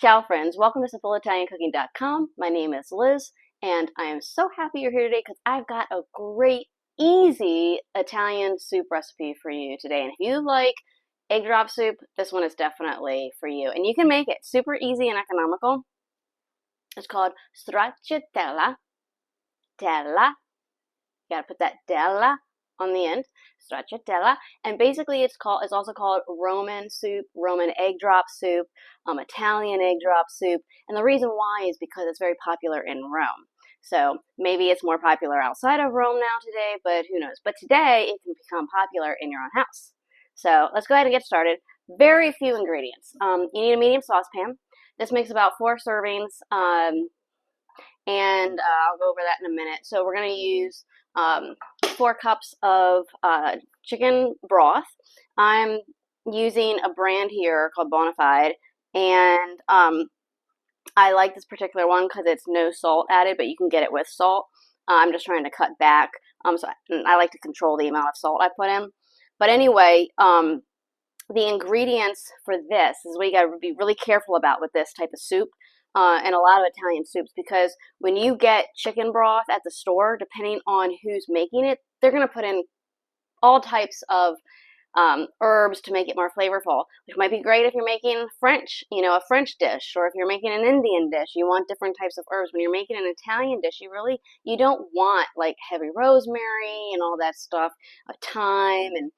Ciao friends, welcome to SimpleItalianCooking.com. My name is Liz and I am so happy you're here today because I've got a great, easy Italian soup recipe for you today. And if you like egg drop soup, this one is definitely for you. And you can make it super easy and economical. It's called Stracciatella. You gotta put that della on the end. Stracciatella, and basically it's also called Roman soup, Roman egg drop soup, Italian egg drop soup, and the reason why is because it's very popular in Rome. So maybe it's more popular outside of Rome now today, but who knows? But today it can become popular in your own house. So let's go ahead and get started. Very few ingredients. You need a medium saucepan. This makes about 4 servings, and I'll go over that in a minute. So we're going to use 4 cups of chicken broth. I'm using a brand here called Bonafide, and I like this particular one because it's no salt added, but you can get it with salt. I'm just trying to cut back, so I like to control the amount of salt I put in. But anyway, the ingredients for this is what you got to be really careful about with this type of soup. And a lot of Italian soups, because when you get chicken broth at the store, depending on who's making it, they're going to put in all types of herbs to make it more flavorful, which might be great if you're making French, a French dish, or if you're making an Indian dish, you want different types of herbs. When you're making an Italian dish, you don't want like heavy rosemary and all that stuff, thyme, and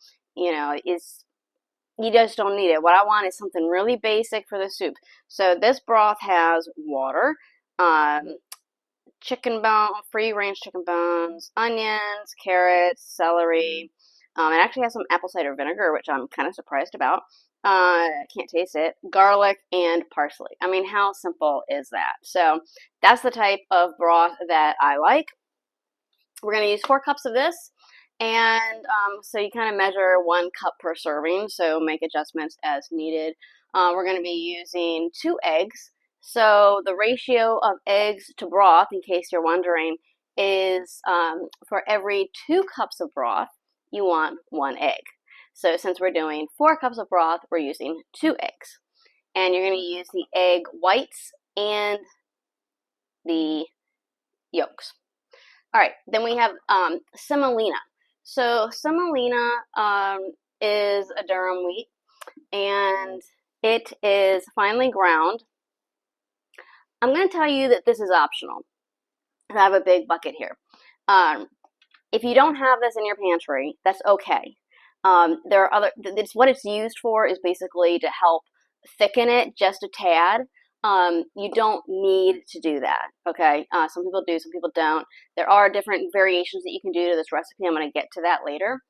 you just don't need it. What I want is something really basic for the soup. So this broth has water, chicken bone, free-range chicken bones, onions, carrots, celery. It actually has some apple cider vinegar, which I'm kind of surprised about. I can't taste it. Garlic and parsley. I mean, how simple is that? So that's the type of broth that I like. We're going to use 4 cups of this. And so you kind of measure 1 cup per serving, so make adjustments as needed. We're going to be using 2 eggs. So the ratio of eggs to broth, in case you're wondering, is for every 2 cups of broth, you want 1 egg. So since we're doing 4 cups of broth, we're using 2 eggs. And you're going to use the egg whites and the yolks. All right, then we have semolina. So semolina is a durum wheat, and it is finely ground. I'm going to tell you that this is optional. I have a big bucket here. If you don't have this in your pantry, that's okay. There are what it's used for is basically to help thicken it just a tad. You don't need to do that, okay? Some people do, some people don't. There are different variations that you can do to this recipe. I'm going to get to that later.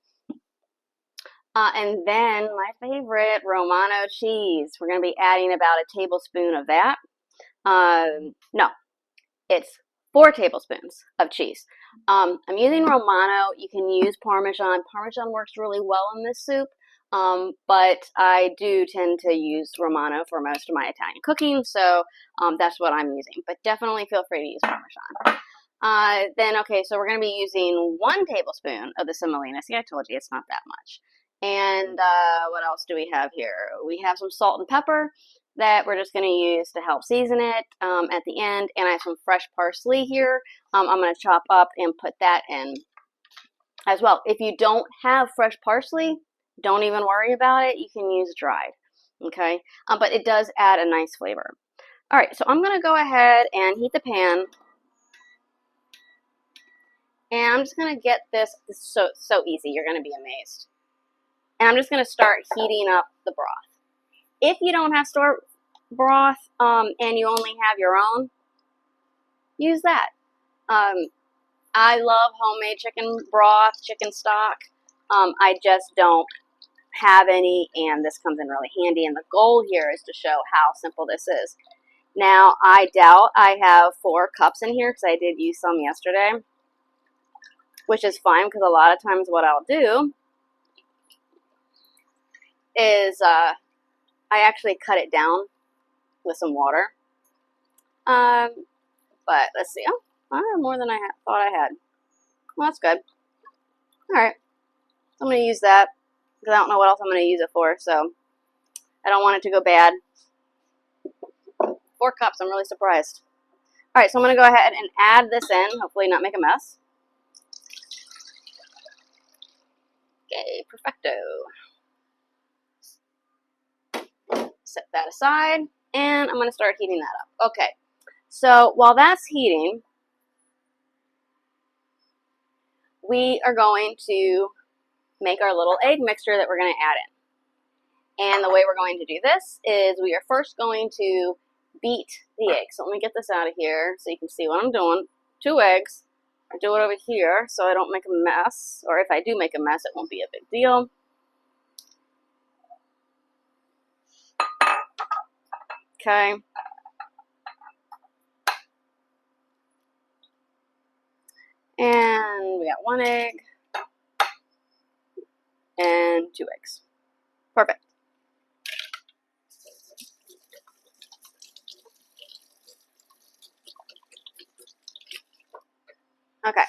And then my favorite, Romano cheese. We're going to be adding about a tablespoon of that. No, it's 4 tablespoons of cheese. I'm using Romano. You can use Parmesan. Parmesan works really well in this soup. But I do tend to use Romano for most of my Italian cooking, so that's what I'm using. But definitely feel free to use Parmesan. Okay, so we're going to be using 1 tablespoon of the semolina. See, I told you it's not that much. And what else do we have here? We have some salt and pepper that we're just going to use to help season it at the end. And I have some fresh parsley here. I'm going to chop up and put that in as well. If you don't have fresh parsley, don't even worry about it. You can use dried, okay? But it does add a nice flavor. All right, so I'm going to go ahead and heat the pan. And I'm just going to get this. This is so easy. You're going to be amazed. And I'm just going to start heating up the broth. If you don't have store broth and you only have your own, use that. I love homemade chicken broth, chicken stock. I just don't have any, and this comes in really handy, and the goal here is to show how simple this is. Now, I doubt I have 4 cups in here because I did use some yesterday, which is fine because a lot of times what I'll do is I actually cut it down with some water. But let's see. Oh, I have more than I thought I had. Well, that's good. All right, so I'm going to use that because I don't know what else I'm going to use it for, so I don't want it to go bad. 4 cups. I'm really surprised. All right, so I'm going to go ahead and add this in, hopefully not make a mess. Okay, perfecto. Set that aside, and I'm going to start heating that up. Okay, so while that's heating, we are going to make our little egg mixture that we're going to add in. And the way we're going to do this is we are first going to beat the egg. So let me get this out of here so you can see what I'm doing. 2 eggs. I do it over here so I don't make a mess, or if I do make a mess, it won't be a big deal. Okay. And we got 1 egg and 2 eggs. Perfect. Okay.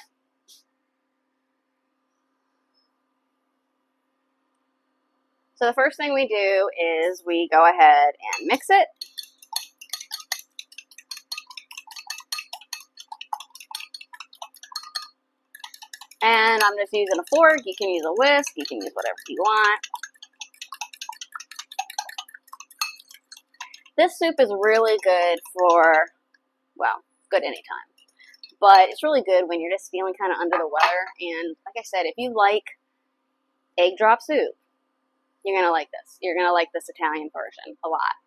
So the first thing we do is we go ahead and mix it. And I'm just using a fork. You can use a whisk. You can use whatever you want. This soup is really good for, well, good anytime. But it's really good when you're just feeling kind of under the weather. And like I said, if you like egg drop soup, you're going to like this. You're going to like this Italian version a lot.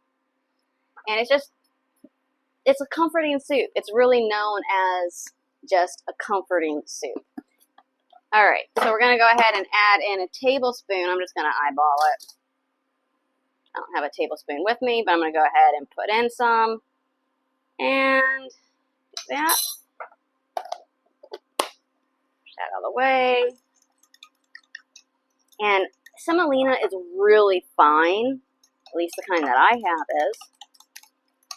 And it's a comforting soup. It's really known as just a comforting soup. All right, so we're going to go ahead and add in a tablespoon. I'm just going to eyeball it. I don't have a tablespoon with me, but I'm going to go ahead and put in some. And do that. Push that out of the way. And semolina is really fine, at least the kind that I have is.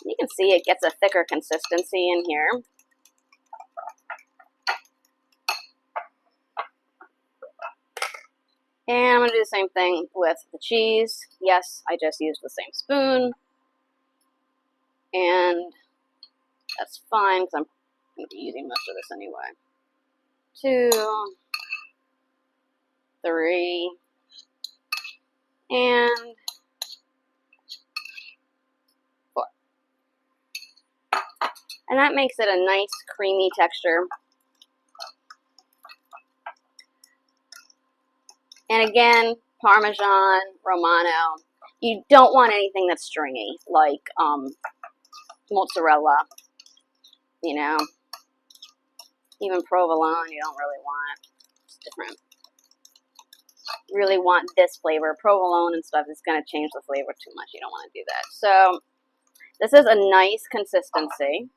You can see it gets a thicker consistency in here. And I'm going to do the same thing with the cheese. Yes, I just used the same spoon. And that's fine because I'm going to be using most of this anyway. 2, 3, and 4. And that makes it a nice creamy texture. And again, Parmesan, Romano. You don't want anything that's stringy, like mozzarella, you know. Even provolone, you don't really want. It's different. You really want this flavor. Provolone and stuff is going to change the flavor too much. You don't want to do that. So this is a nice consistency.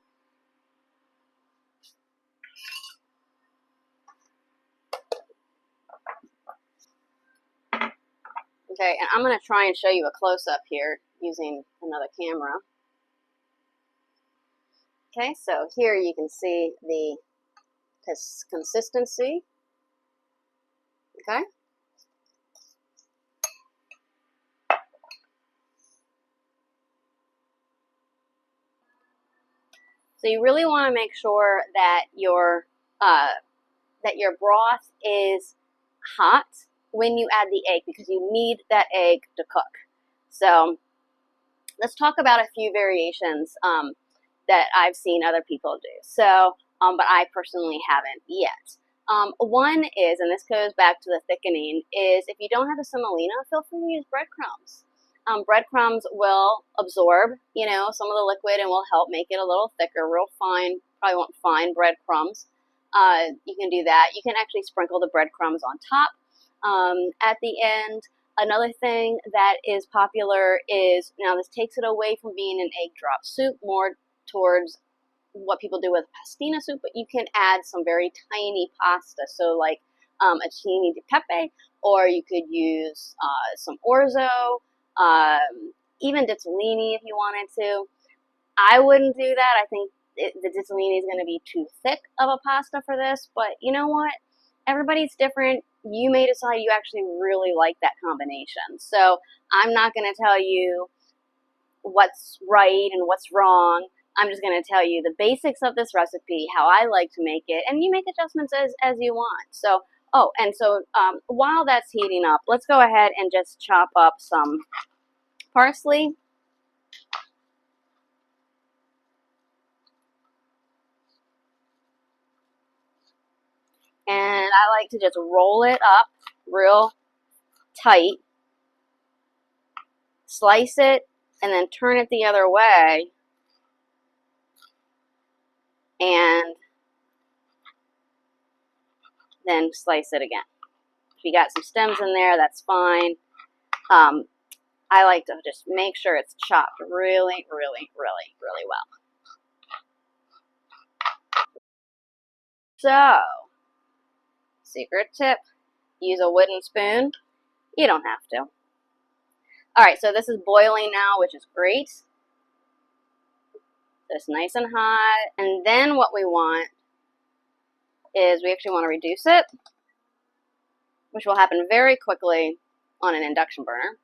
Okay, and I'm going to try and show you a close-up here using another camera. Okay, so here you can see the consistency. Okay. So you really want to make sure that your broth is hot when you add the egg, because you need that egg to cook. So let's talk about a few variations that I've seen other people do. So, but I personally haven't yet. One is, and this goes back to the thickening, is if you don't have the semolina, feel free to use breadcrumbs. Breadcrumbs will absorb, you know, some of the liquid and will help make it a little thicker, real fine, probably want fine breadcrumbs. You can do that. You can actually sprinkle the breadcrumbs on top. At the end, another thing that is popular is, now this takes it away from being an egg drop soup, more towards what people do with pastina soup, but you can add some very tiny pasta, so like acini di pepe, or you could use some orzo, even ditalini if you wanted to. I wouldn't do that. I think the ditalini is going to be too thick of a pasta for this, but you know what? Everybody's different. You may decide you actually really like that combination. So I'm not going to tell you what's right and what's wrong. I'm just going to tell you the basics of this recipe, how I like to make it, and you make adjustments as you want. So, oh, and so while that's heating up, let's go ahead and just chop up some parsley. And I like to just roll it up real tight, slice it, and then turn it the other way, and then slice it again. If you got some stems in there, that's fine. I like to just make sure it's chopped really, really, really, really well. So, secret tip, use a wooden spoon. You don't have to. Alright, so this is boiling now, which is great. It's nice and hot. And then what we want is we actually want to reduce it, which will happen very quickly on an induction burner.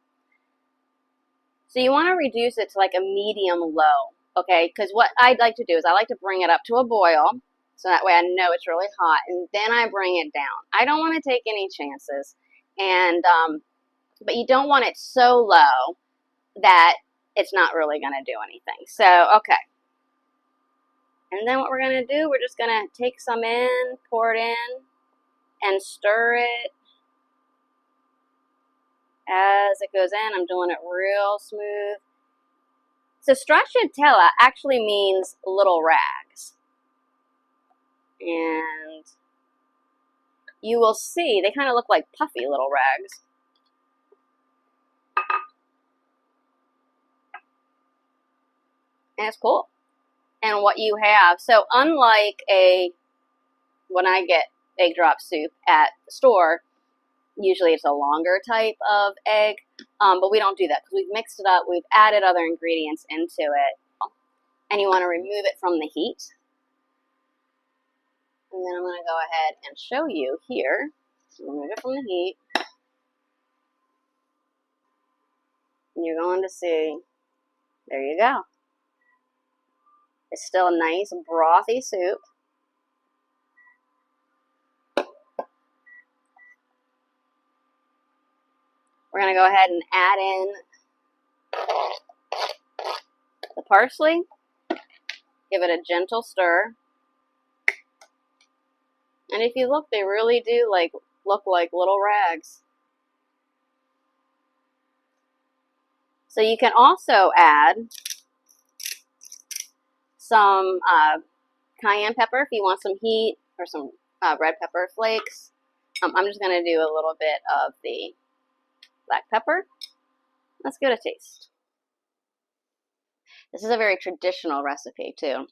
So you want to reduce it to like a medium low, okay? Because what I'd like to do is I like to bring it up to a boil, so that way I know it's really hot, and then I bring it down. I don't want to take any chances, and but you don't want it so low that it's not really going to do anything. So, okay. And then what we're going to do, we're just going to take some in, pour it in, and stir it as it goes in. I'm doing it real smooth. So Stracciatella actually means little rags. And you will see, they kind of look like puffy little rags. And it's cool. And what you have, so unlike when I get egg drop soup at the store, usually it's a longer type of egg, but we don't do that because we've mixed it up, we've added other ingredients into it, and you want to remove it from the heat. And then I'm going to go ahead and show you here. Remove it from the heat. And you're going to see, there you go. It's still a nice brothy soup. We're going to go ahead and add in the parsley. Give it a gentle stir. And if you look, they really do look like little rags. So you can also add some cayenne pepper if you want some heat, or some red pepper flakes. I'm just going to do a little bit of the black pepper. Let's give it a taste. This is a very traditional recipe too.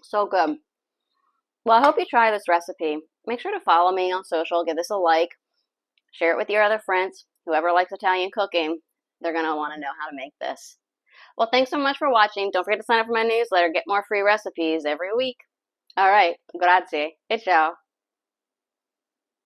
So good. Well, I hope you try this recipe. Make sure to follow me on social, give this a like, share it with your other friends. Whoever likes Italian cooking, they're going to want to know how to make this. Well, thanks so much for watching. Don't forget to sign up for my newsletter. Get more free recipes every week. All right. Grazie. E ciao.